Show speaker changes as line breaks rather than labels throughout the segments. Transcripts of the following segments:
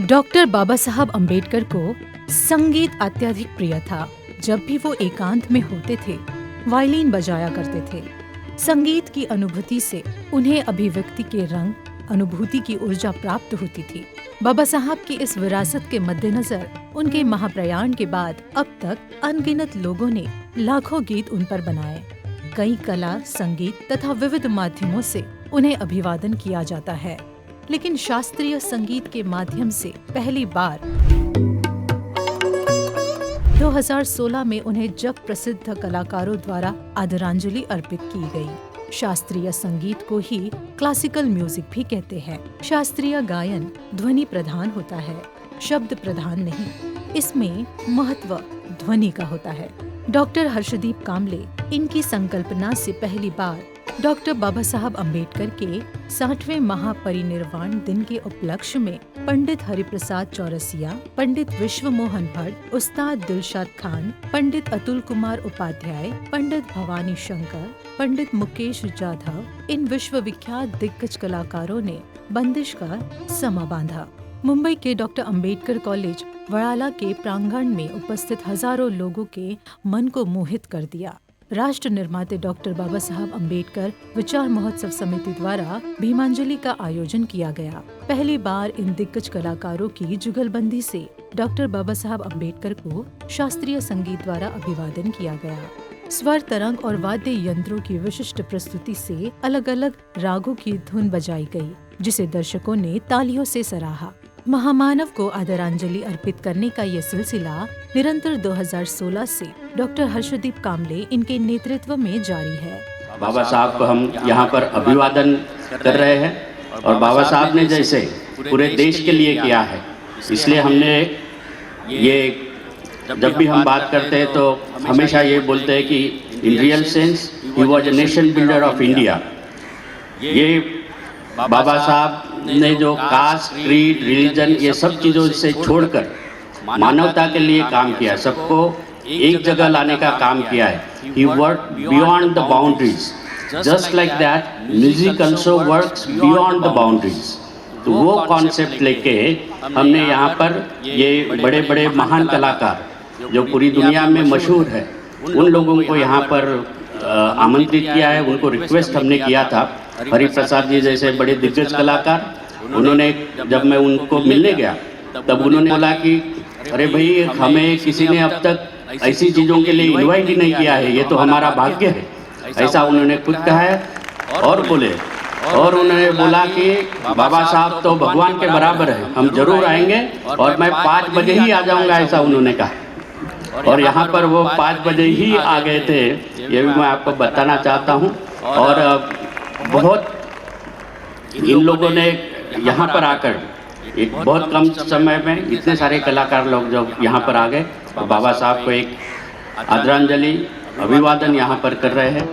Doctor बाबा साहब अम्बेडकर को संगीत अत्यधिक प्रिय था। जब भी वो एकांत में होते थे, वायलिन बजाया करते थे। संगीत की अनुभूति से उन्हें अभिव्यक्ति के रंग, अनुभूति की ऊर्जा प्राप्त होती थी। बाबा साहब की इस विरासत के मद्देनजर उनके महाप्रयाण के बाद अब तक अनगिनत लोगों ने लाखों गीत उन पर बनाए। कई कला, संगीत तथा विविध माध्यमों से उन्हें अभिवादन किया जाता है, लेकिन शास्त्रीय संगीत के माध्यम से पहली बार 2016 में उन्हें जग प्रसिद्ध कलाकारों द्वारा आदरांजलि अर्पित की गई। शास्त्रीय संगीत को ही क्लासिकल म्यूजिक भी कहते हैं। शास्त्रीय गायन ध्वनि प्रधान होता है, शब्द प्रधान नहीं। इसमें महत्व ध्वनि का होता है। डॉक्टर हर्षदीप कामले इनकी संकल्पना से पहली बार डॉक्टर बाबा साहब अम्बेडकर के 60वें महापरिनिर्वाण दिन के उपलक्ष्य में पंडित हरिप्रसाद चौरसिया, पंडित विश्व मोहन भट्ट, उस्ताद दिलशाद खान, पंडित अतुल कुमार उपाध्याय, पंडित भवानी शंकर, पंडित मुकेश जाधव, इन विश्वविख्यात दिग्गज कलाकारों ने बंदिश का समा बांधा। मुंबई के डॉक्टर अम्बेडकर कॉलेज वड़ाला के प्रांगण में उपस्थित हजारों लोगों के मन को मोहित कर दिया। राष्ट्र निर्माते डॉक्टर बाबा साहब अम्बेडकर विचार महोत्सव समिति द्वारा भीमांजलि का आयोजन किया गया। पहली बार इन दिग्गज कलाकारों की जुगलबंदी से डॉक्टर बाबा साहब अम्बेडकर को शास्त्रीय संगीत द्वारा अभिवादन किया गया। स्वर तरंग और वाद्य यंत्रों की विशिष्ट प्रस्तुति से अलग अलग रागों की धुन बजाई गई, जिसे दर्शकों ने तालियों से सराहा। महामानव को आदरांजलि अर्पित करने का ये सिलसिला निरंतर 2016 से डॉक्टर हर्षदीप कामले इनके नेतृत्व में जारी है।
बाबा साहब को हम यहाँ पर अभिवादन कर रहे हैं और बाबा साहब ने जैसे पूरे देश के लिए किया है, इसलिए हमने ये जब भी हम बात करते हैं तो हमेशा ये बोलते हैं कि in real sense he was a nation builder of India. ये बाबा साहब ने जो कास्ट, क्रीड, रिलीजन ये सब चीज़ों से छोड़कर मानवता के लिए काम किया, सबको एक जगह लाने का काम किया है। He work beyond the boundaries, just like that music also works beyond the boundaries. तो वो कॉन्सेप्ट लेके हमने यहाँ पर ये बड़े बड़े महान कलाकार जो पूरी दुनिया में मशहूर है, उन लोगों को यहाँ पर आमंत्रित किया है। उनको रिक्वेस्ट हमने किया था। हरिप्रसाद जी जैसे बड़े दिग्गज कलाकार, उन्होंने जब मैं उनको मिलने गया तब उन्होंने बोला कि अरे भाई, हमें किसी ने अब तक ऐसी चीज़ों के लिए इनवाइट ही नहीं किया है, ये तो हमारा भाग्य है। ऐसा उन्होंने खुद कहा है और बोले। और उन्होंने बोला कि बाबा साहब तो भगवान के बराबर है, हम जरूर आएंगे और मैं 5 बजे ही आ जाऊँगा, ऐसा उन्होंने कहा। और यहाँ पर वो 5 बजे ही आ गए थे, ये भी मैं आपको बताना चाहता हूँ। और बहुत इन लोगों ने यहाँ पर आकर एक बहुत कम समय में इतने सारे कलाकार लोग जो यहाँ पर आ गए, बाबा साहब को एक आदरांजलि अभिवादन यहाँ पर कर रहे हैं।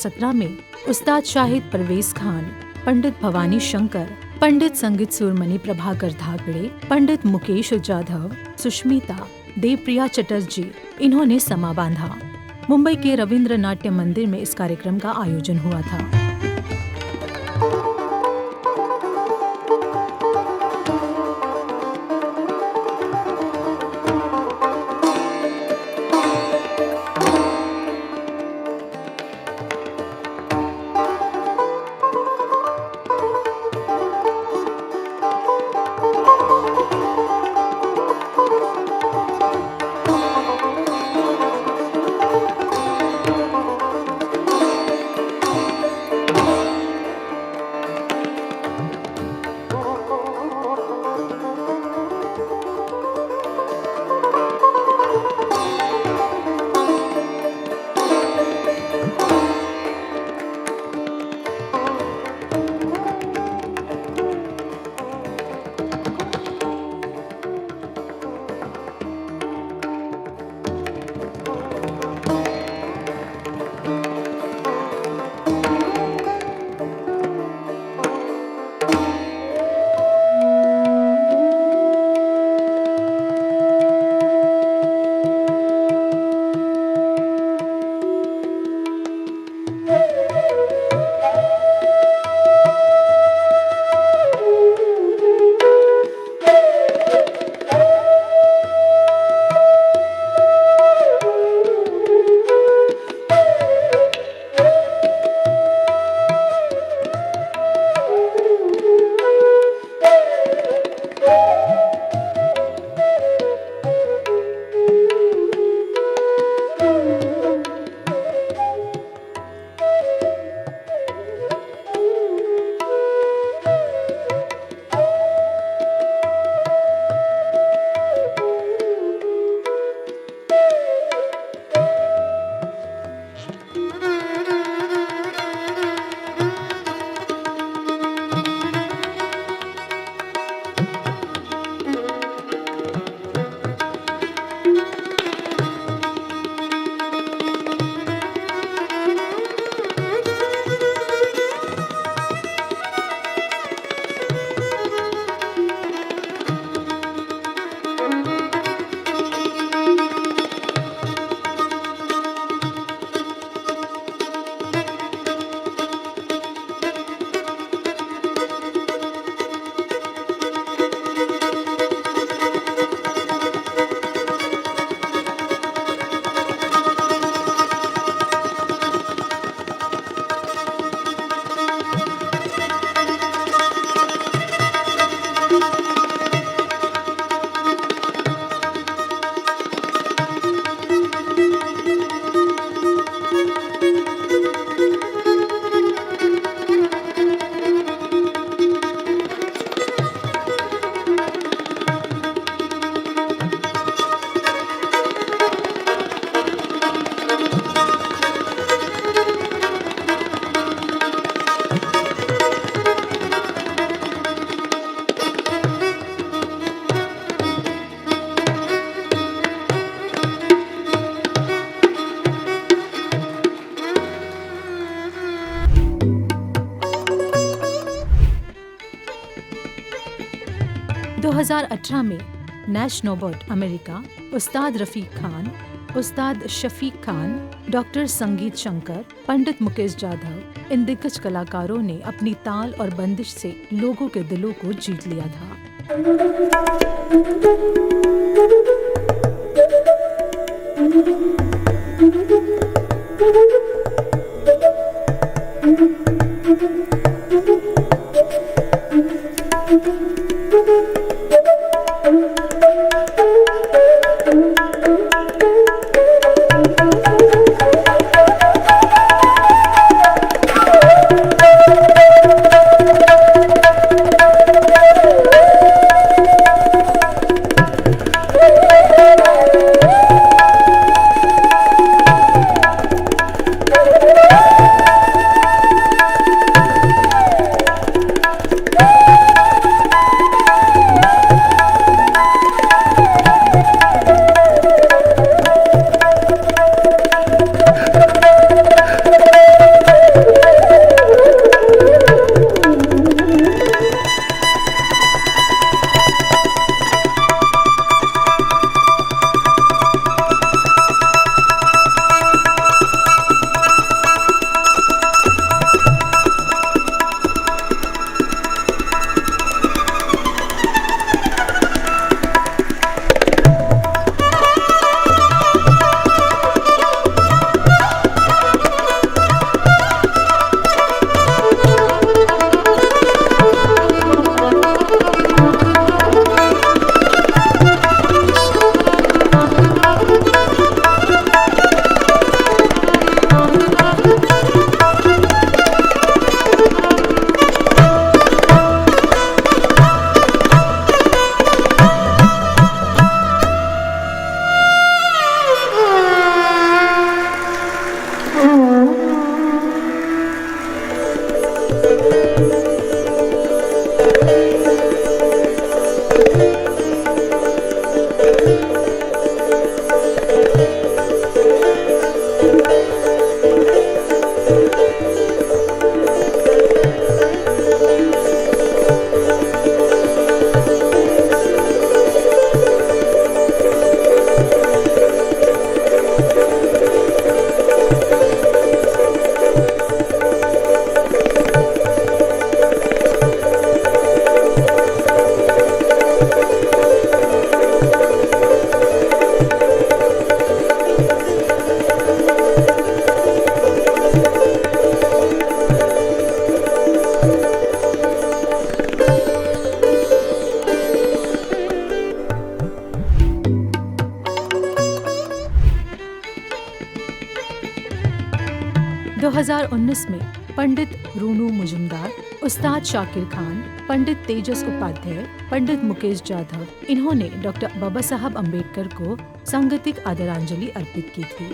2017 में उस्ताद शाहिद परवेज खान, पंडित भवानी शंकर, पंडित संगीत सुरमणि प्रभाकर धाकड़े, पंडित मुकेश जाधव, सुष्मिता, देवप्रिया चटर्जी, इन्होंने समा बांधा। मुंबई के रविंद्र नाट्य मंदिर में इस कार्यक्रम का आयोजन हुआ था। दो 2018 में नैश नोबर्ट अमेरिका, उस्ताद रफीक खान, उस्ताद शफीक खान, डॉक्टर संगीत शंकर, पंडित मुकेश जाधव, इन दिग्गज कलाकारों ने अपनी ताल और बंदिश से लोगों के दिलों को जीत लिया था। 2019 में पंडित रूनू मुजुमदार, उस्ताद शाकिर खान, पंडित तेजस उपाध्याय, पंडित मुकेश जाधव, इन्होंने डॉक्टर बाबा साहब अम्बेडकर को सांगीतिक आदरांजलि अर्पित की थी।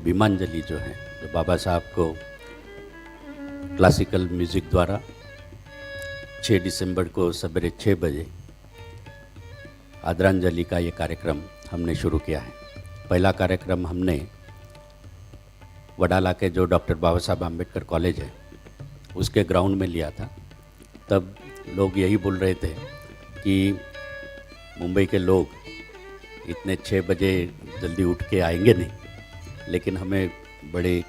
भीमांजलि जो है, जो बाबा साहब को क्लासिकल म्यूज़िक द्वारा 6 दिसंबर को सवेरे 6 बजे आदरांजलि का ये कार्यक्रम हमने शुरू किया है। पहला कार्यक्रम हमने वडाला के जो डॉक्टर बाबा साहब अम्बेडकर कॉलेज है उसके ग्राउंड में लिया था। तब लोग यही बोल रहे थे कि मुंबई के लोग इतने 6 बजे जल्दी उठ के आएंगे नहीं, लेकिन हमें बड़े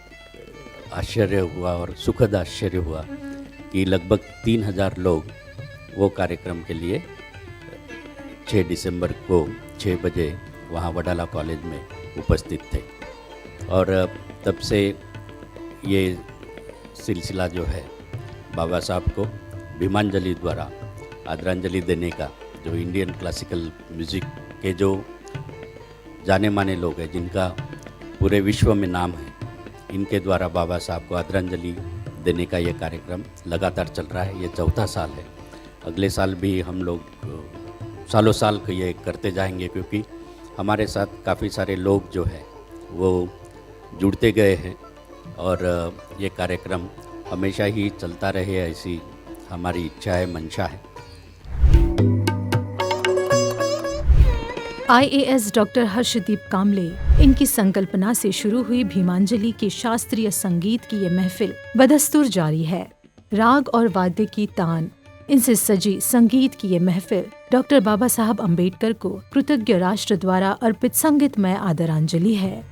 आश्चर्य हुआ और सुखद आश्चर्य हुआ कि लगभग 3000 लोग वो कार्यक्रम के लिए 6 दिसंबर को 6 बजे वहाँ वडाला कॉलेज में उपस्थित थे। और तब से ये सिलसिला जो है बाबा साहब को भीमांजलि द्वारा आदरांजलि देने का, जो इंडियन क्लासिकल म्यूज़िक के जो जाने माने लोग हैं जिनका पूरे विश्व में नाम है, इनके द्वारा बाबा साहब को आदरांजलि देने का ये कार्यक्रम लगातार चल रहा है। ये 4था साल है। अगले साल भी हम लोग सालों साल ये करते जाएंगे, क्योंकि हमारे साथ काफ़ी सारे लोग जो है वो जुड़ते गए हैं और ये कार्यक्रम हमेशा ही चलता रहे, ऐसी हमारी इच्छा है, मंशा है।
IAS डॉक्टर हर्षदीप कामले, इनकी संकल्पना से शुरू हुई भीमांजलि की शास्त्रीय संगीत की ये महफिल बदस्तूर जारी है। राग और वाद्य की तान, इनसे सजी संगीत की ये महफिल डॉक्टर बाबा साहब अम्बेडकर को कृतज्ञ राष्ट्र द्वारा अर्पित संगीतमय आदरांजलि है।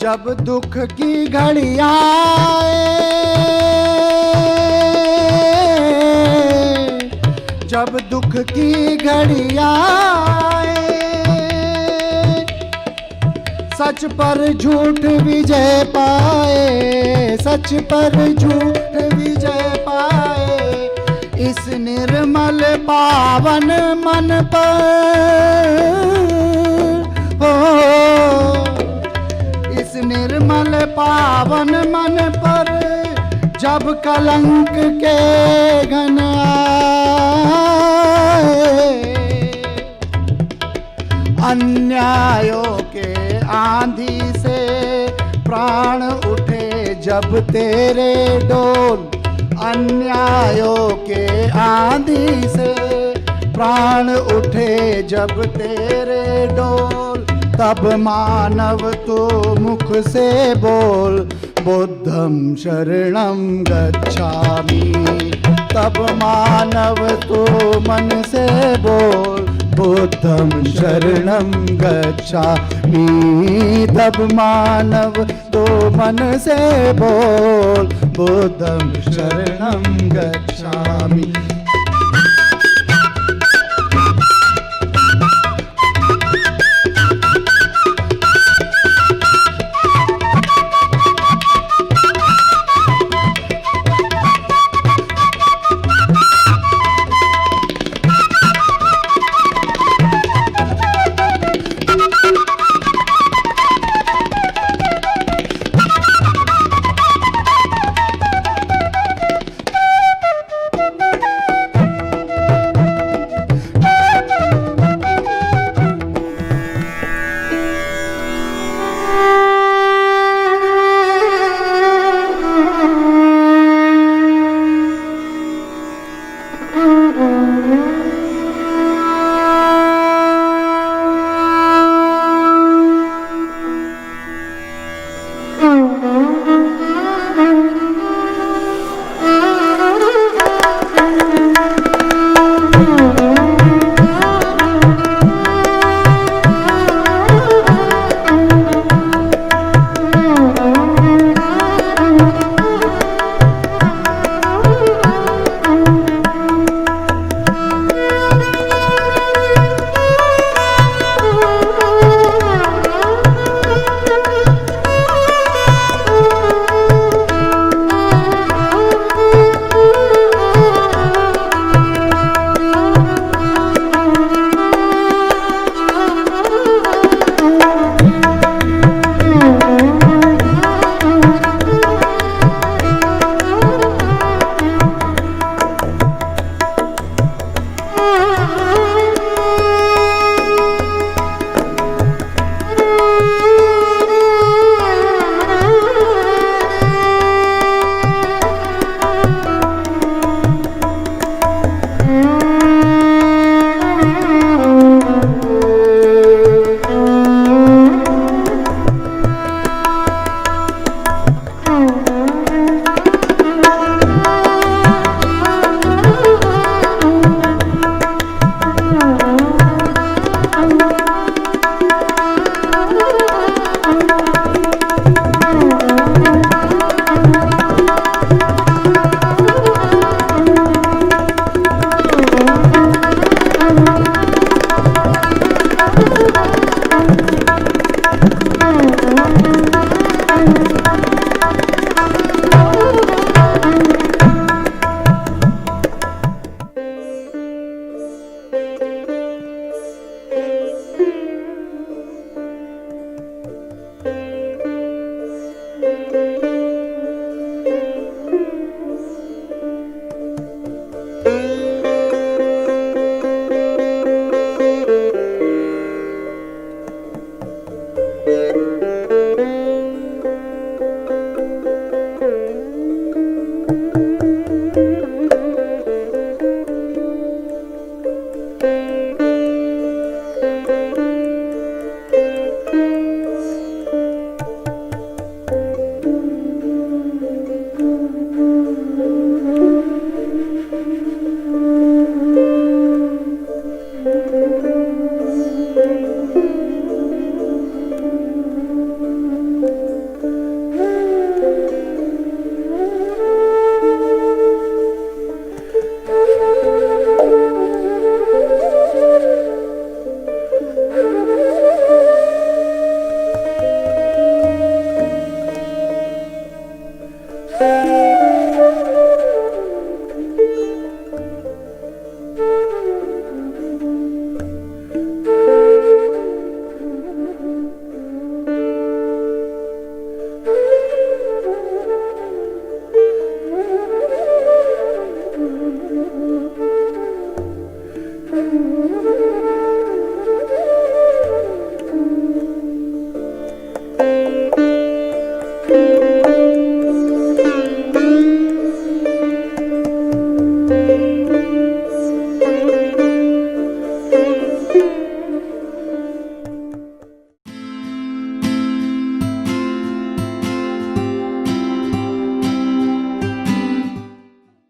जब दुख की घड़ी आए, जब दुख की घड़ी आए, सच पर झूठ विजय पाए, सच पर झूठ विजय पाए, इस निर्मल पावन मन पर हो, इस निर्मल पावन मन पर जब कलंक के घन आए, अन्यायों के आंधी से प्राण उठे जब तेरे डोल, अन्यायों के आंधी से प्राण उठे जब तेरे डोल, तब मानव तो मुख से बोल, बुद्धं शरणं गच्छामि, तब मानव तो मन से बोल, बुद्धं शरणं गच्छामि, तब मानव तो मन से बोल, बुद्धं शरणं गच्छामि।